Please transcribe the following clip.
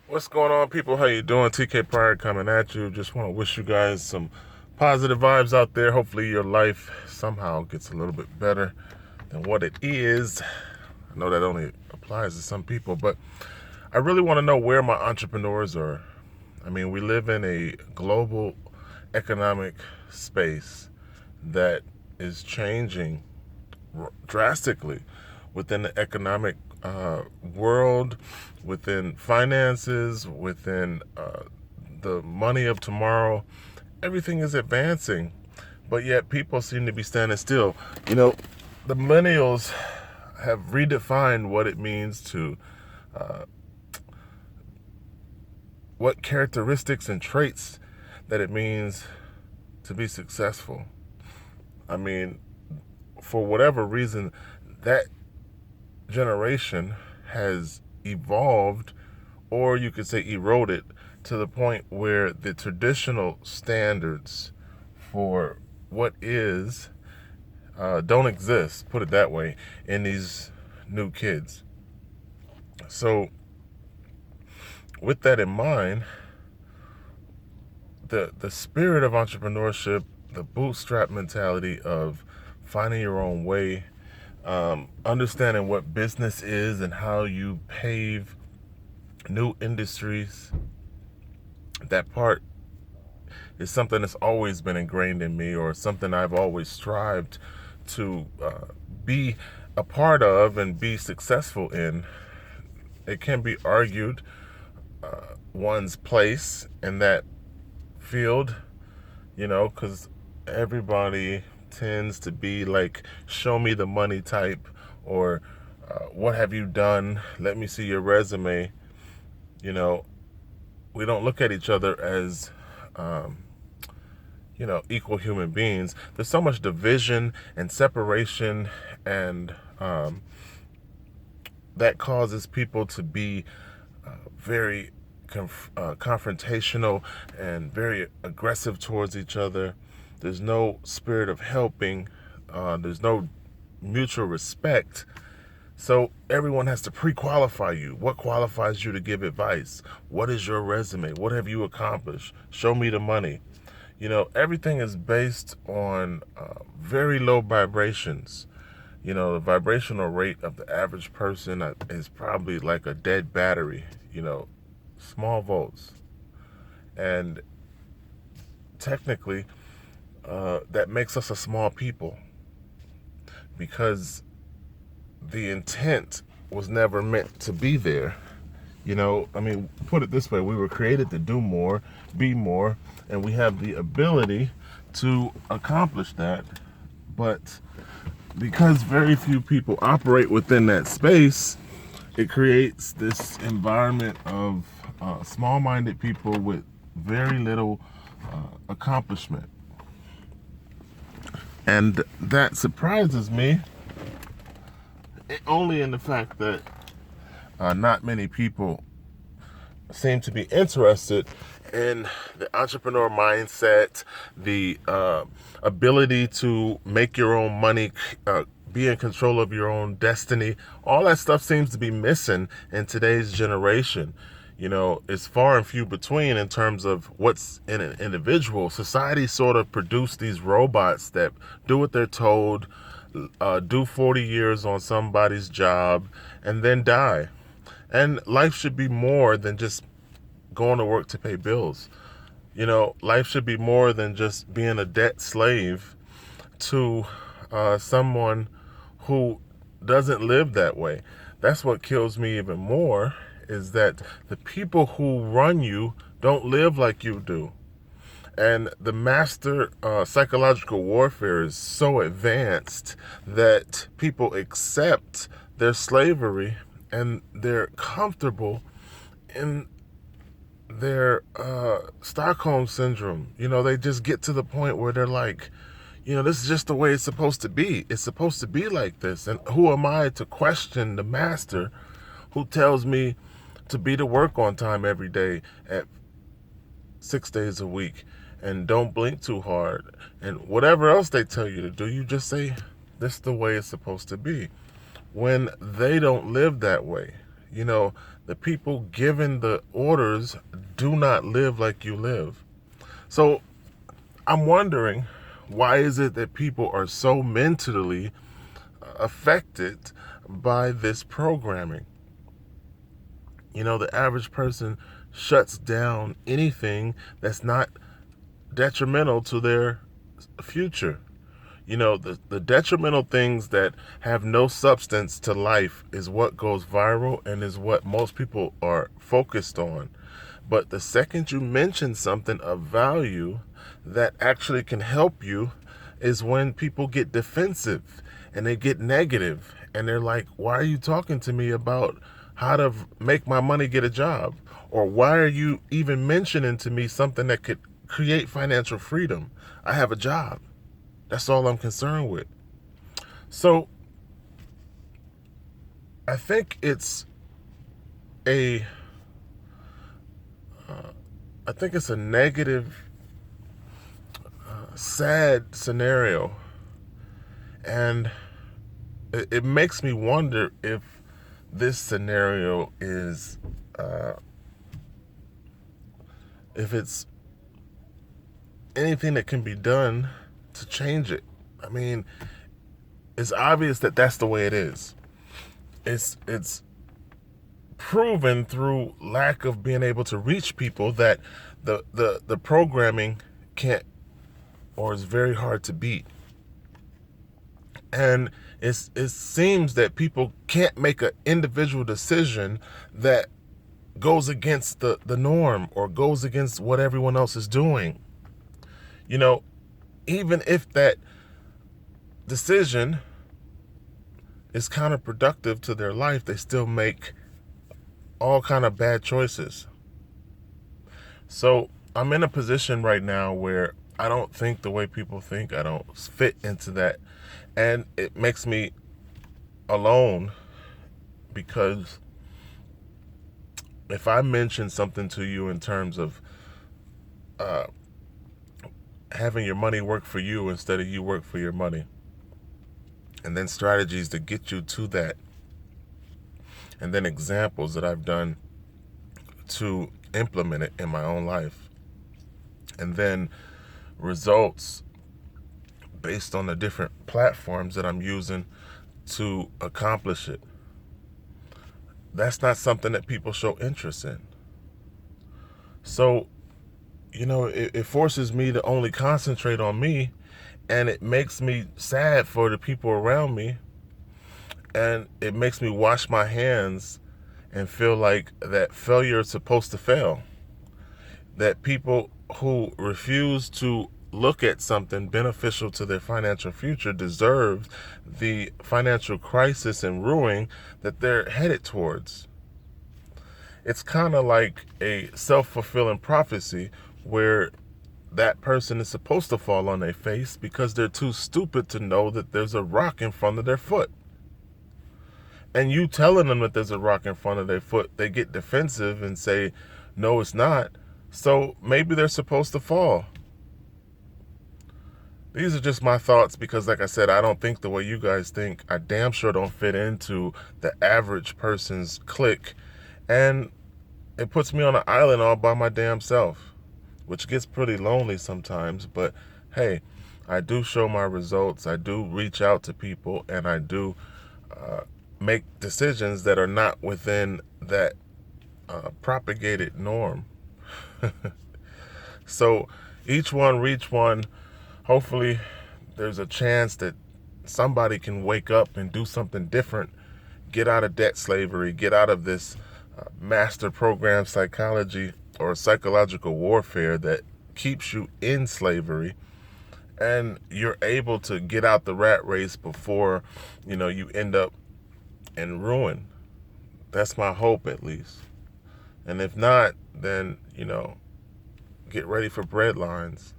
What's going on, people? How you doing? TK Pryor coming at you. Just want to wish you guys some positive vibes out there. Hopefully your life somehow gets a little bit better than what it is. I know that only applies to some people, but I really want to know where my entrepreneurs are. I mean, we live in a global economic space that is changing drastically within the economic world, within finances, within the money of tomorrow. Everything is advancing, but yet people seem to be standing still. You know, the millennials have redefined what it means to, what characteristics and traits that it means to be successful. I mean, for whatever reason, that generation has evolved, or you could say eroded, to the point where the traditional standards for what is don't exist, put it that way, in these new kids. So with that in mind, the spirit of entrepreneurship, the bootstrap mentality of finding your own way, understanding what business is and how you pave new industries, that part is something that's always been ingrained in me, or something I've always strived to be a part of and be successful in. It can be argued one's place in that field, because everybody tends to be like, show me the money type, or what have you done? Let me see your resume. You know, we don't look at each other as, equal human beings. There's so much division and separation, and that causes people to be very confrontational and very aggressive towards each other. There's no spirit of helping. There's no mutual respect. So everyone has to pre-qualify you. What qualifies you to give advice? What is your resume? What have you accomplished? Show me the money. Everything is based on very low vibrations. The vibrational rate of the average person is probably like a dead battery, small volts. And technically, that makes us a small people, because the intent was never meant to be there. Put it this way: we were created to do more, be more, and we have the ability to accomplish that. But because very few people operate within that space, it creates this environment of small-minded people with very little accomplishment. And that surprises me, only in the fact that not many people seem to be interested in the entrepreneur mindset, the ability to make your own money, be in control of your own destiny. All that stuff seems to be missing in today's generation. It's far and few between in terms of what's in an individual. Society sort of produced these robots that do what they're told, do 40 years on somebody's job, and then die. And life should be more than just going to work to pay bills. Life should be more than just being a debt slave to someone who doesn't live that way. That's what kills me even more, is that the people who run you don't live like you do. And the master psychological warfare is so advanced that people accept their slavery, and they're comfortable in their Stockholm syndrome. They just get to the point where they're like, this is just the way it's supposed to be. It's supposed to be like this. And who am I to question the master who tells me to be to work on time every day at 6 days a week, and don't blink too hard, and whatever else they tell you to do, you just say, this is the way it's supposed to be, when they don't live that way. The people given the orders do not live like you live. So I'm wondering, why is it that people are so mentally affected by this programming? The average person shuts down anything that's not detrimental to their future. The detrimental things that have no substance to life is what goes viral and is what most people are focused on. But the second you mention something of value that actually can help you is when people get defensive and they get negative and they're like, why are you talking to me about how to make my money get a job? Or why are you even mentioning to me something that could create financial freedom? I have a job. That's all I'm concerned with. So I think it's a negative, sad scenario, and it makes me wonder if this scenario is, if it's anything that can be done to change it. I mean, it's obvious that that's the way it is. It's proven through lack of being able to reach people that the programming can't, or is very hard to beat. And it seems that people can't make an individual decision that goes against the norm or goes against what everyone else is doing. Even if that decision is counterproductive to their life, they still make all kind of bad choices. So I'm in a position right now where I don't think the way people think. I don't fit into that. And it makes me alone, because if I mention something to you in terms of having your money work for you instead of you work for your money, and then strategies to get you to that, and then examples that I've done to implement it in my own life, and then results based on the different platforms that I'm using to accomplish it, that's not something that people show interest in. So, it forces me to only concentrate on me, and it makes me sad for the people around me, and it makes me wash my hands and feel like that failure is supposed to fail. That people who refuse to look at something beneficial to their financial future deserve the financial crisis and ruin that they're headed towards. It's kind of like a self-fulfilling prophecy where that person is supposed to fall on their face because they're too stupid to know that there's a rock in front of their foot. And you telling them that there's a rock in front of their foot, they get defensive and say, no, it's not. So maybe they're supposed to fall. These are just my thoughts because, like I said, I don't think the way you guys think. I damn sure don't fit into the average person's clique. And it puts me on an island all by my damn self, which gets pretty lonely sometimes. But hey, I do show my results. I do reach out to people, and I do make decisions that are not within that propagated norm. So each one reach one. Hopefully there's a chance that somebody can wake up and do something different, get out of debt slavery, get out of this master program psychology or psychological warfare that keeps you in slavery, and you're able to get out the rat race before you end up in ruin. That's my hope, at least. And if not, then get ready for breadlines.